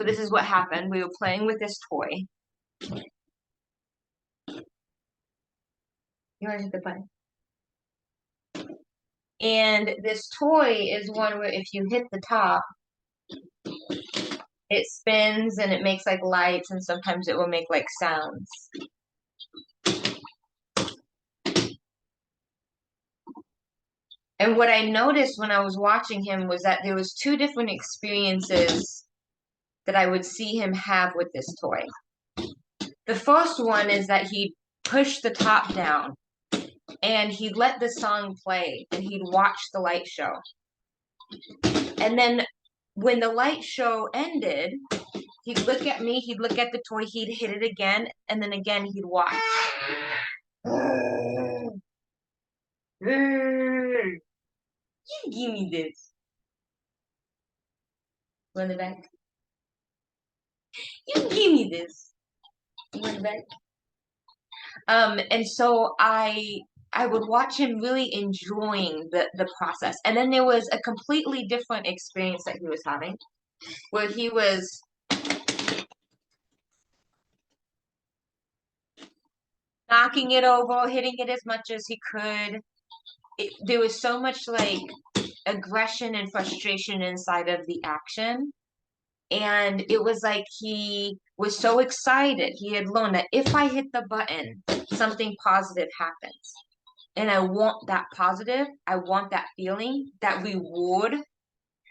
So this is what happened. We were playing with this toy. You want to hit the button? And this toy is one where if you hit the top, it spins and it makes like lights, and sometimes it will make like sounds. And what I noticed when I was watching him was that there was two different experiences that I would see him have with this toy. The first one is that he'd push the top down and he'd let the song play and he'd watch the light show. And then when the light show ended, he'd look at me, he'd look at the toy, he'd hit it again, and then again he'd watch. You give me this. Run it back. You give me this. Run it back. And so I would watch him really enjoying the process. And then there was a completely different experience that he was having, where he was knocking it over, hitting it as much as he could. There was so much like aggression and frustration inside of the action. And it was like he was so excited. He had learned that if I hit the button, something positive happens. And I want that positive. I want that feeling, that reward.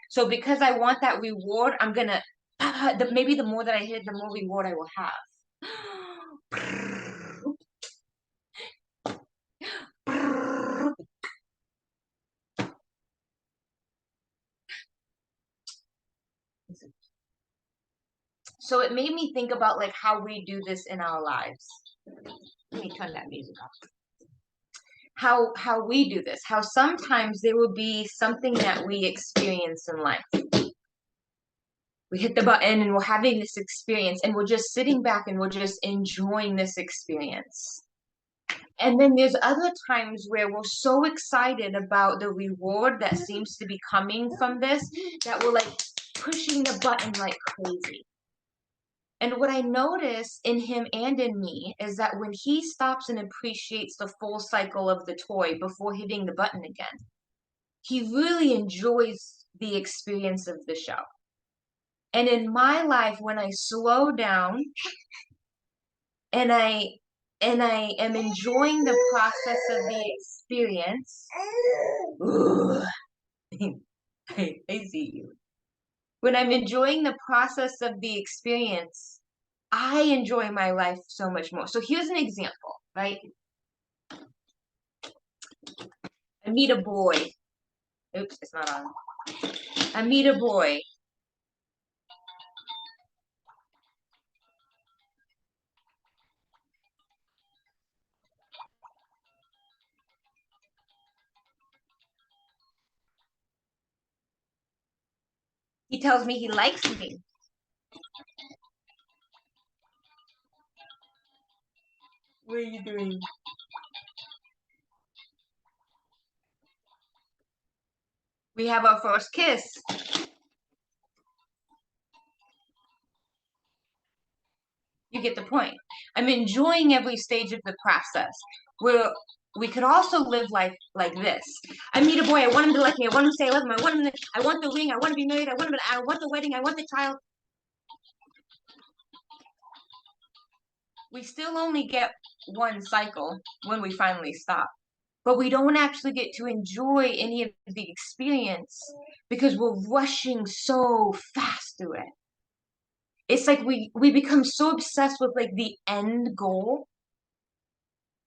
So because I want that reward, I'm gonna maybe the more that I hit, the more reward I will have. So it made me think about like how we do this in our lives. Let me turn that music off. How we do this, how sometimes there will be something that we experience in life. We hit the button and we're having this experience and we're just sitting back and we're just enjoying this experience. And then there's other times where we're so excited about the reward that seems to be coming from this that we're like pushing the button like crazy. And what I notice in him and in me is that when he stops and appreciates the full cycle of the toy before hitting the button again, he really enjoys the experience of the show. And in my life, when I slow down and I am enjoying the process of the experience, I see you. When I'm enjoying the process of the experience, I enjoy my life so much more. So here's an example, right? I meet a boy. Oops, it's not on. I meet a boy. He tells me he likes me. What are you doing? We have our first kiss. You get the point. I'm enjoying every stage of the process. We could also live life like this. I meet a boy, I want him to like me, I want him to say I love him, I want the ring, I want to be married, I want the wedding, I want the child. We still only get one cycle when we finally stop. But we don't actually get to enjoy any of the experience because we're rushing so fast through it. It's like we become so obsessed with like the end goal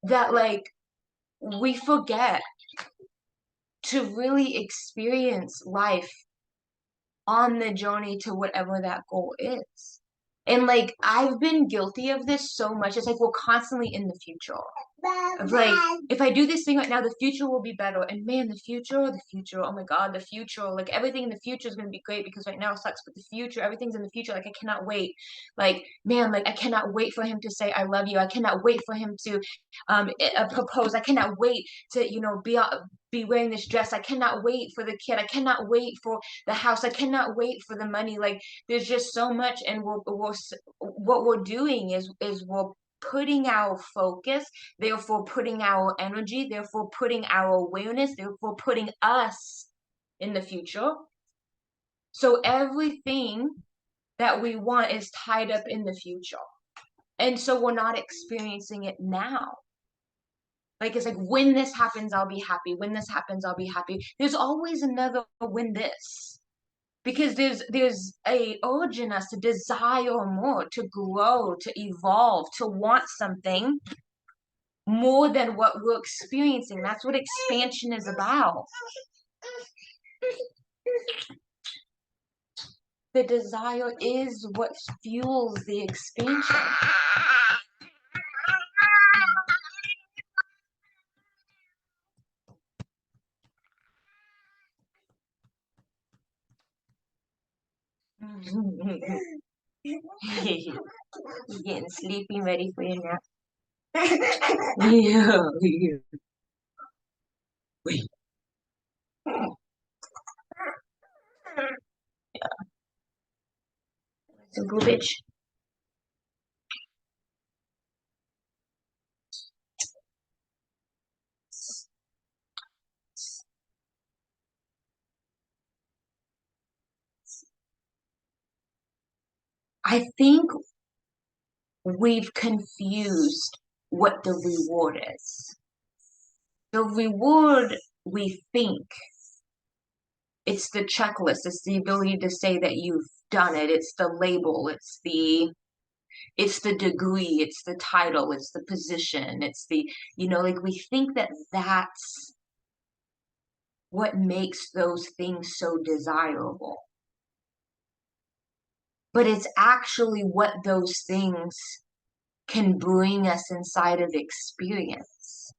that like we forget to really experience life on the journey to whatever that goal is. And like I've been guilty of this so much. It's like we're constantly in the future. Of like, if I do this thing right now, the future will be better. And man, the future, oh my God, the future, like everything in the future is gonna be great because right now it sucks, but the future, everything's in the future. Like I cannot wait. Like, man, like I cannot wait for him to say I love you. I cannot wait for him to propose. I cannot wait to, be wearing this dress. I cannot wait for the kid. I cannot wait for the house. I cannot wait for the money. Like there's just so much, and what we're doing is we're putting our focus, therefore putting our energy, therefore putting our awareness, therefore putting us in the future. So everything that we want is tied up in the future. And so we're not experiencing it now. Like it's like when this happens, I'll be happy. When this happens, I'll be happy. There's always another when this. Because there's a urge in us to desire more, to grow, to evolve, to want something more than what we're experiencing. That's what expansion is about. The desire is what fuels the expansion. You're getting sleepy, ready for your nap. Yeah, yeah. Wait. Simple bitch. I think we've confused what the reward is. The reward, we think it's the checklist, it's the ability to say that you've done it, it's the label, it's the degree, it's the title, it's the position, it's the, like we think that that's what makes those things so desirable. But it's actually what those things can bring us inside of experience.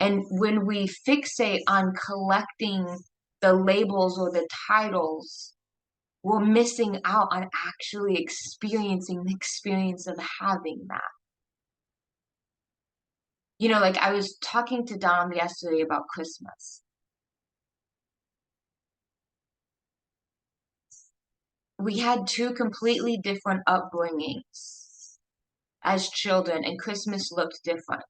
And when we fixate on collecting the labels or the titles, we're missing out on actually experiencing the experience of having that. Like I was talking to Dom yesterday about Christmas. We had two completely different upbringings as children, and Christmas looked different.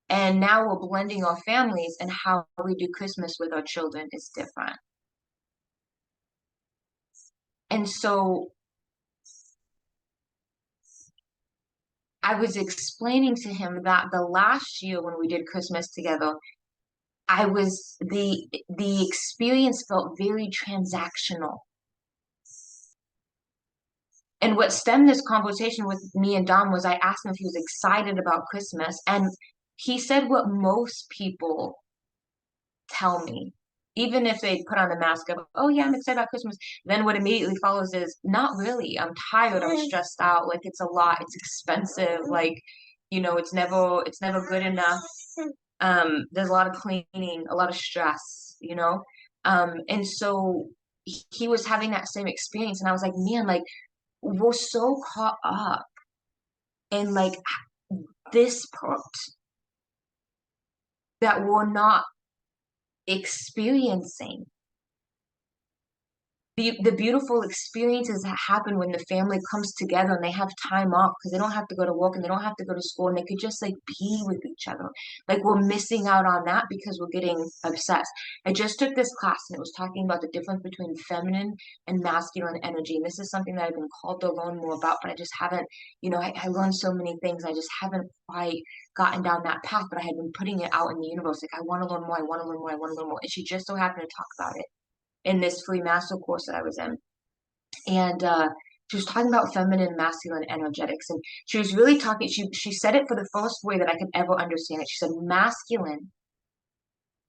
And now we're blending our families, and how we do Christmas with our children is different. And so I was explaining to him that the last year when we did Christmas together, the experience felt very transactional. And what stemmed this conversation with me and Dom was I asked him if he was excited about Christmas, and he said what most people tell me, even if they put on the mask of, oh yeah, I'm excited about Christmas, then what immediately follows is, not really. I'm tired, I'm stressed out, like it's a lot, it's expensive, like, it's never good enough. There's a lot of cleaning, a lot of stress. And so he was having that same experience, and I was like, man, like we're so caught up in like this part that we're not experiencing the beautiful experiences that happen when the family comes together and they have time off because they don't have to go to work and they don't have to go to school and they could just like be with each other. Like we're missing out on that because we're getting obsessed. I just took this class and it was talking about the difference between feminine and masculine energy. And this is something that I've been called to learn more about, but I just haven't, I learned so many things. I just haven't quite gotten down that path, but I had been putting it out in the universe. Like I want to learn more, I want to learn more, I want to learn more. And she just so happened to talk about it in this free master course that I was in. And she was talking about feminine and masculine energetics. And she was really talking, she said it for the first way that I could ever understand it. She said masculine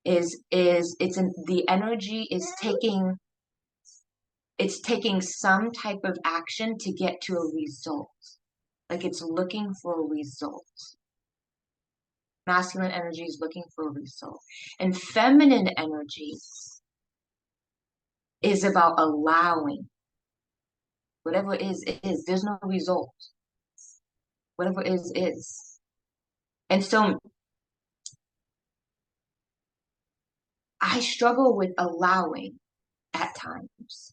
the energy is taking some type of action to get to a result. Like it's looking for a result. Masculine energy is looking for a result. And feminine energy is about allowing. Whatever is. There's no result. Whatever is. And so I struggle with allowing at times.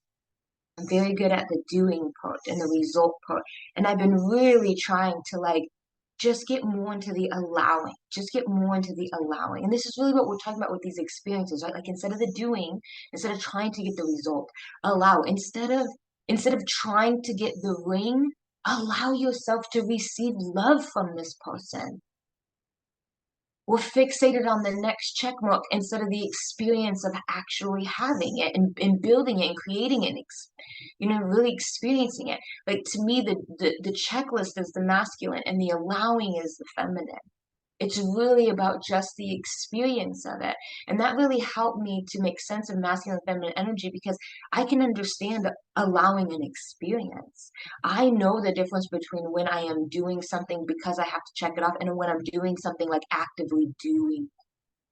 I'm very good at the doing part and the result part. And I've been really trying to like just get more into the allowing, just get more into the allowing. And this is really what we're talking about with these experiences, right? Like instead of the doing, instead of trying to get the result, allow. Instead of trying to get the ring, allow yourself to receive love from this person. We're fixated on the next check mark instead of the experience of actually having it and building it and creating it, really experiencing it. Like to me, the checklist is the masculine and the allowing is the feminine. It's really about just the experience of it. And that really helped me to make sense of masculine and feminine energy because I can understand allowing an experience. I know the difference between when I am doing something because I have to check it off and when I'm doing something like actively doing,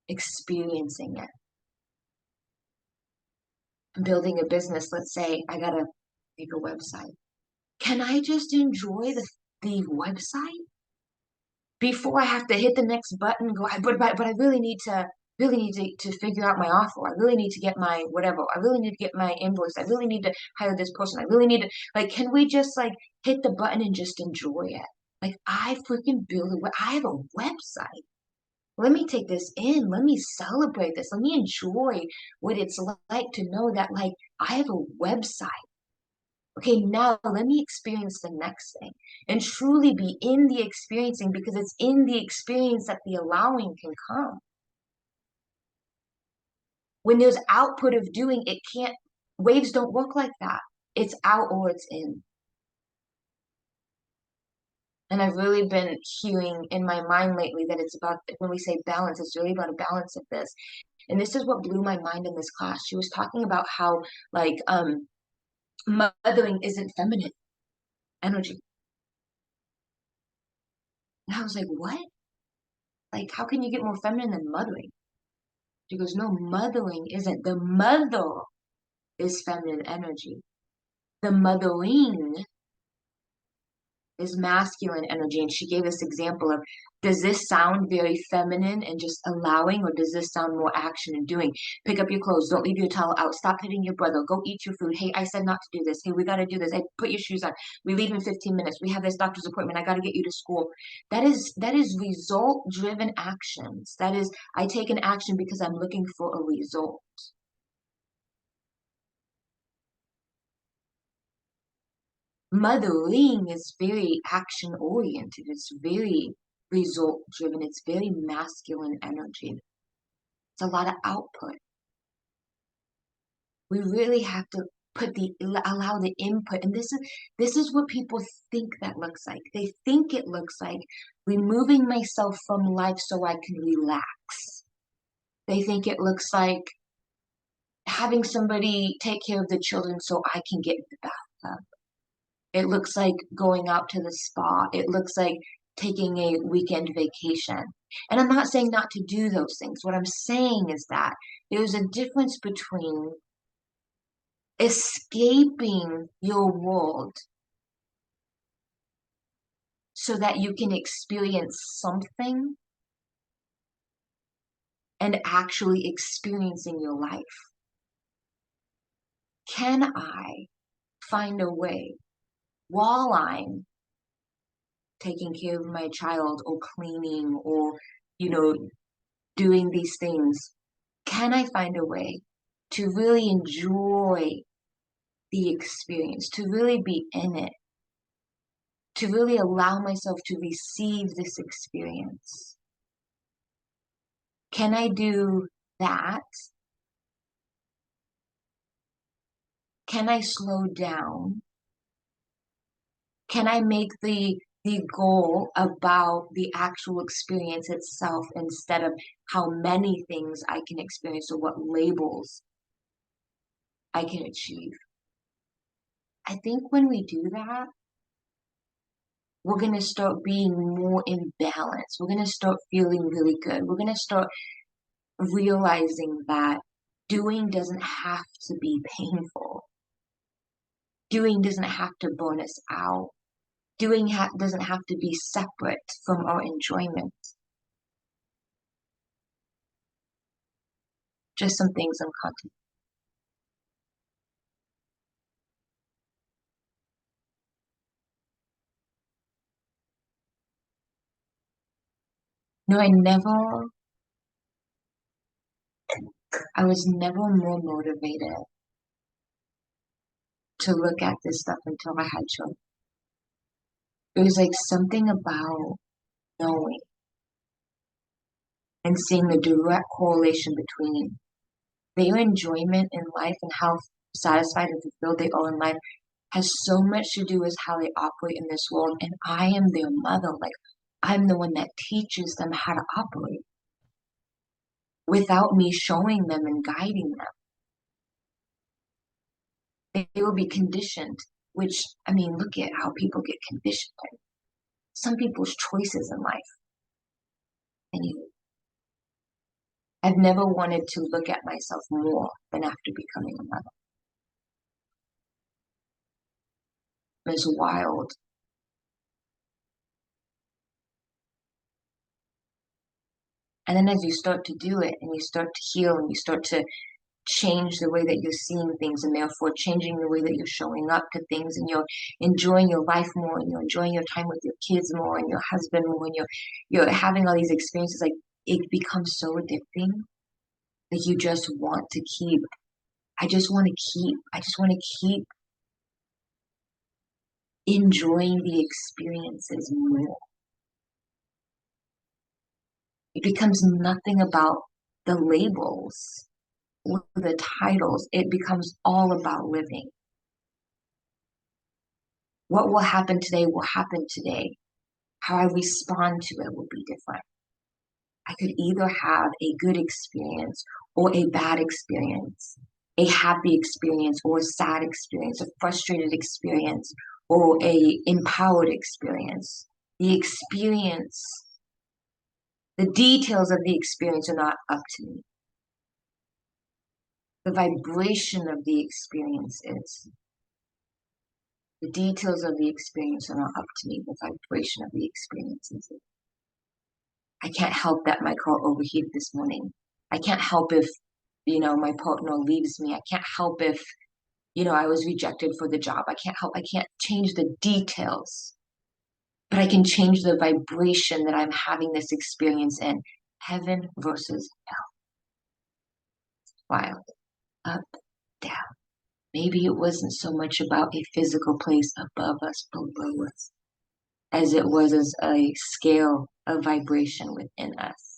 experiencing it. I'm building a business. Let's say I got to make a website. Can I just enjoy the website? Before I have to hit the next button, but I really need to figure out my offer. I really need to get my whatever. I really need to get my invoice. I really need to hire this person. I really need to like, can we just like hit the button and just enjoy it? Like I freaking I have a website. Let me take this in. Let me celebrate this. Let me enjoy what it's like to know that like I have a website. Okay, now let me experience the next thing and truly be in the experiencing because it's in the experience that the allowing can come. When there's output of doing, waves don't work like that. It's out or it's in. And I've really been hearing in my mind lately that it's about, when we say balance, it's really about a balance of this. And this is what blew my mind in this class. She was talking about how, like, mothering isn't feminine energy. And I was like, what? Like, how can you get more feminine than mothering? She goes, no, mothering isn't. The mother is feminine energy. The mothering is masculine energy. And she gave this example of, does this sound very feminine and just allowing, or does this sound more action and doing? Pick up your clothes. Don't leave your towel out. Stop hitting your brother. Go eat your food. Hey, I said not to do this. Hey, we got to do this. Hey, put your shoes on. We leave in 15 minutes. We have this doctor's appointment. I got to get you to school. That is result driven actions. That is, I take an action because I'm looking for a result. Mothering is very action oriented. It's very result driven. It's very masculine energy. It's a lot of output. We really have to allow the input. And this is what people think that looks like. They think it looks like removing myself from life so I can relax. They think it looks like having somebody take care of the children so I can get in the bathtub. It looks like going out to the spa. It looks like taking a weekend vacation. And I'm not saying not to do those things. What I'm saying is that there's a difference between escaping your world so that you can experience something and actually experiencing your life. Can I find a way while I'm taking care of my child or cleaning or, you know, doing these things? Can I find a way to really enjoy the experience, to really be in it, to really allow myself to receive this experience? Can I do that? Can I slow down? Can I make the goal about the actual experience itself instead of how many things I can experience or what labels I can achieve? I think when we do that, we're going to start being more in balance. We're going to start feeling really good. We're going to start realizing that doing doesn't have to be painful. Doing doesn't have to burn us out. Doesn't have to be separate from our enjoyment. Just some things I'm contemplating. No, I was never more motivated to look at this stuff until I had children. It was like something about knowing and seeing the direct correlation between their enjoyment in life and how satisfied and fulfilled they are in life has so much to do with how they operate in this world. And I am their mother. Like, I'm the one that teaches them how to operate without me showing them and guiding them. They will be conditioned, which, I mean, look at how people get conditioned. Like, some people's choices in life. Anyway, I've never wanted to look at myself more than after becoming a mother. It's wild. And then as you start to do it and you start to heal and you start to change the way that you're seeing things and therefore changing the way that you're showing up to things and you're enjoying your life more and you're enjoying your time with your kids more and your husband more and you're having all these experiences, like it becomes so addicting that you just want to keep. I just want to keep enjoying the experiences more. It becomes nothing about the labels or the titles. It becomes all about living. What will happen today will happen today. How I respond to it will be different. I could either have a good experience or a bad experience, a happy experience or a sad experience, a frustrated experience or a empowered experience. The experience, the details of the experience are not up to me. The vibration of the experience is. The details of the experience are not up to me. The vibration of the experience is. I can't help that my car overheated this morning. I can't help if, my partner leaves me. I can't help if, I was rejected for the job. I can't change the details, but I can change the vibration that I'm having this experience in. Heaven versus wild, up, down. Maybe it wasn't so much about a physical place above us, below us, as it was as a scale of vibration within us.